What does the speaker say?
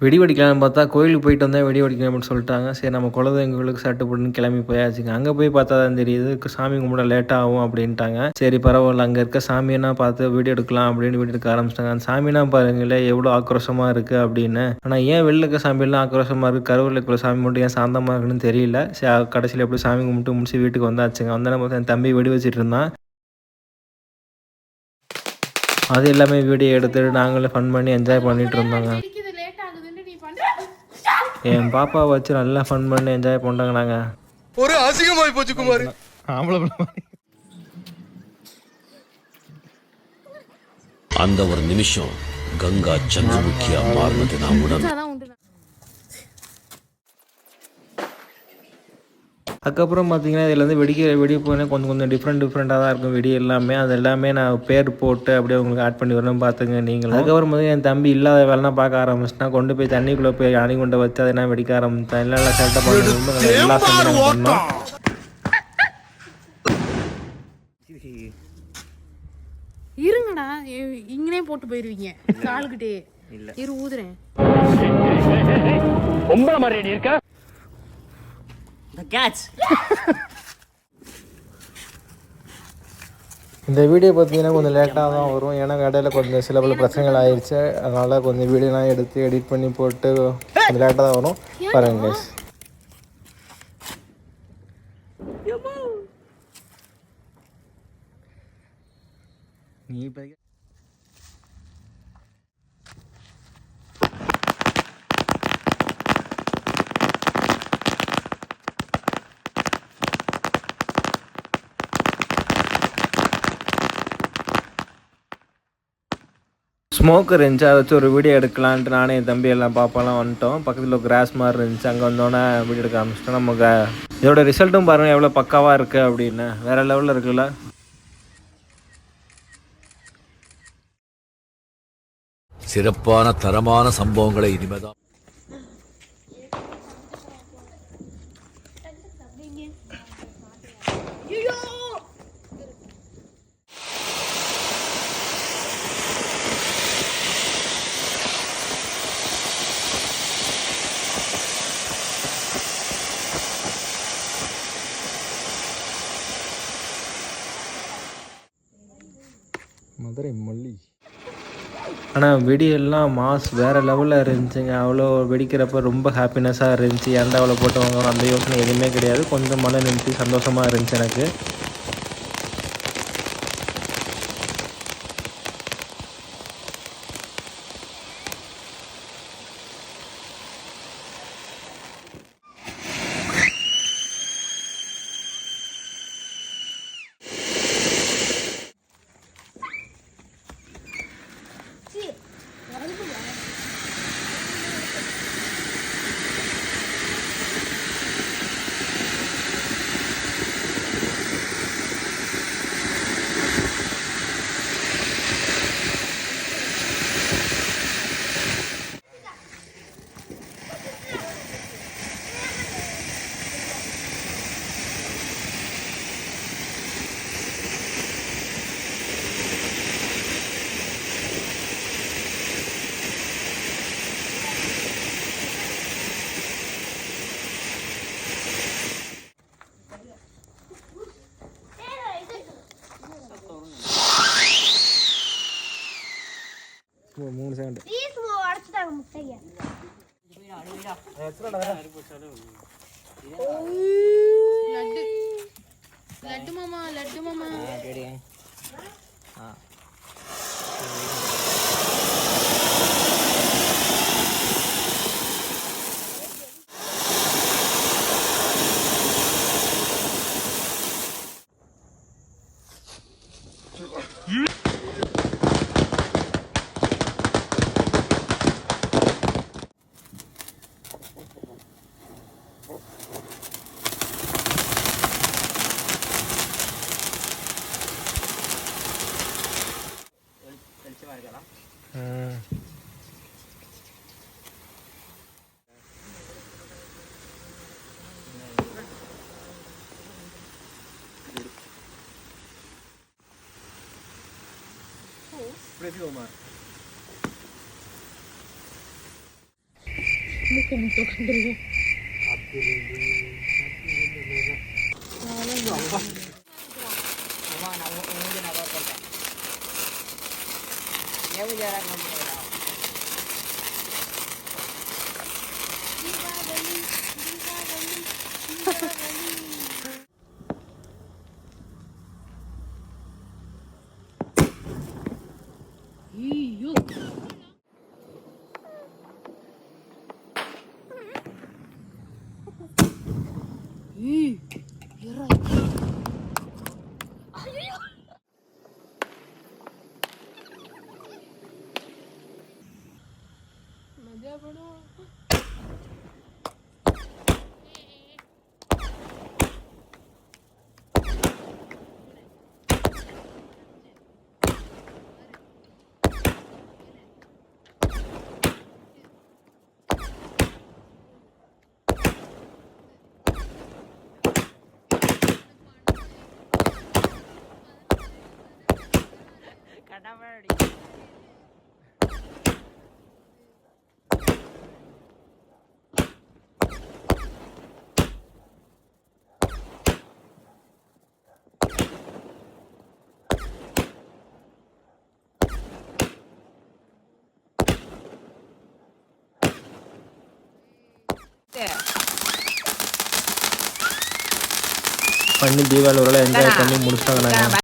வெடி வெடிக்கலாம்னு பார்த்தா கோயிலுக்கு போயிட்டு வந்தால் வெடி வெடிக்கணும் அப்படின்னு சொல்லிட்டாங்க. சரி நம்ம குலதெய்வங்களுக்கு சட்டு போட்டுன்னு கிளம்பி போயாச்சுங்க. அங்கே போய் பார்த்தா தான் தெரியுது சாமி கும்பிட லேட்டாக ஆகும் அப்படின்ட்டாங்க. சரி பரவாயில்ல, அங்கே இருக்க சாமியெல்லாம் பார்த்து வீடியோ எடுக்கலாம் அப்படின்னு வீடியோ எடுக்க ஆரம்பிச்சிட்டாங்க. அந்த சாமினா பாருங்களேன் எவ்வளோ ஆக்ரோஷமாக இருக்குது அப்படின்னு. ஆனால் ஏன் வெளில இருக்க சாமியெல்லாம் ஆக்ரோஷமாக இருக்குது, கருவூரில் இருக்கிற சாமி மட்டும் ஏன் சாந்தமாக இருக்குன்னு தெரியல. சரி கடைசியில் எப்படி சாமி கும்பிட்டு முடிச்சு வீட்டுக்கு வந்தாச்சுங்க. வந்தால் நம்ம என் தம்பி வெடி வச்சுட்டு இருந்தான். அது எல்லாமே வீடியோ எடுத்துட்டு நாங்களே ஃபன் பண்ணி என்ஜாய் பண்ணிட்டு இருந்தோங்க. என் பாப்பா வச்சு நல்லா ஃபன் பண்ணி என்ஜாய் பண்ணுறாங்க. நாங்கள் ஒரு அசிங்கமாய் போச்சு குமார். அந்த ஒரு நிமிஷம் கங்கா சந்திரமுகியா மாறினது நான் உணர்ந்தேன். அதுக்கப்புறம் பார்த்தீங்கன்னா இதில் வந்து வெடி போனால் கொஞ்சம் டிஃப்ரெண்ட்டாக தான் இருக்கும் வெடி எல்லாமே. அது எல்லாமே நான் பேர் போட்டு அப்படியே உங்களுக்கு ஆட் பண்ணி வரணும் பார்த்துங்க நீங்கள். அதுக்கப்புறம் வந்து என் தம்பி இல்லாத வேலைலாம் பார்க்க ஆரம்பிச்சிட்டான். கொண்டு போய் தண்ணிக்குள்ளே போய் அணிகுண்டை வச்சு அதை நான் வெடிக்க ஆரம்பித்தேன். எல்லாம் செட்டப் பண்ணி எல்லா செஞ்சு பண்ணோம். இருங்கடா, இங்கனே போட்டு போயிருவீங்க காலுக்கிட்டே. இல்ல இரு ஊதுறேன். பொம்பளை மாதிரி நீ இருக்க. இந்த வீடியோ பார்த்தீங்கன்னா கொஞ்சம் லேட்டாக தான் வரும். ஏன்னா இடையில கொஞ்சம் சில பல பிரச்சனைகள் ஆயிடுச்சு. அதனால் கொஞ்சம் வீடியோலாம் எடுத்து எடிட் பண்ணி போட்டு கொஞ்சம் லேட்டாக தான் வரும். பாருங்க கைஸ். நீ ஸ்மோக் இருந்துச்சு, அதை வச்சு ஒரு வீடியோ எடுக்கலான்ட்டு நானே என் தம்பி எல்லாம் பாப்பாலாம் வந்துட்டோம். பக்கத்தில் ஒரு கிராஸ் மாதிரி இருந்துச்சு, அங்கே வந்தோன்னே வீடியோ எடுக்க ஆரம்பிச்சிட்டோம். நமக்கு இதோட ரிசல்ட்டும் பாருங்கள் எவ்வளோ பக்காவாக இருக்குது அப்படின்னு. வேறு லெவலில் இருக்குல்ல. சிறப்பான தரமான சம்பவங்களை இனிமேதான். மதுரை மல்லி. ஆனால் வெடியெல்லாம் மாஸ் வேறு லெவலில் இருந்துச்சுங்க. அவ்வளோ வெடிக்கிறப்ப ரொம்ப ஹாப்பினஸ்ஸாக இருந்துச்சு. ஏன்டா அவ்வளோ போட்டு வாங்குவோம் அந்த யோசனை எதுவுமே கிடையாது. கொஞ்சம் மன நிறுத்தி சந்தோஷமாக இருந்துச்சு எனக்கு. மூணு செகண்ட் லட்டு மாமா, லட்டு மாமா. மூக்கு முட்டை உட்காந்துருக்கேன். ஐயோ மஜா படம். பண்ணி தீபாவளி ஒரு என்ஜாய் பண்ணி முடிச்சாங்க நாங்கள்.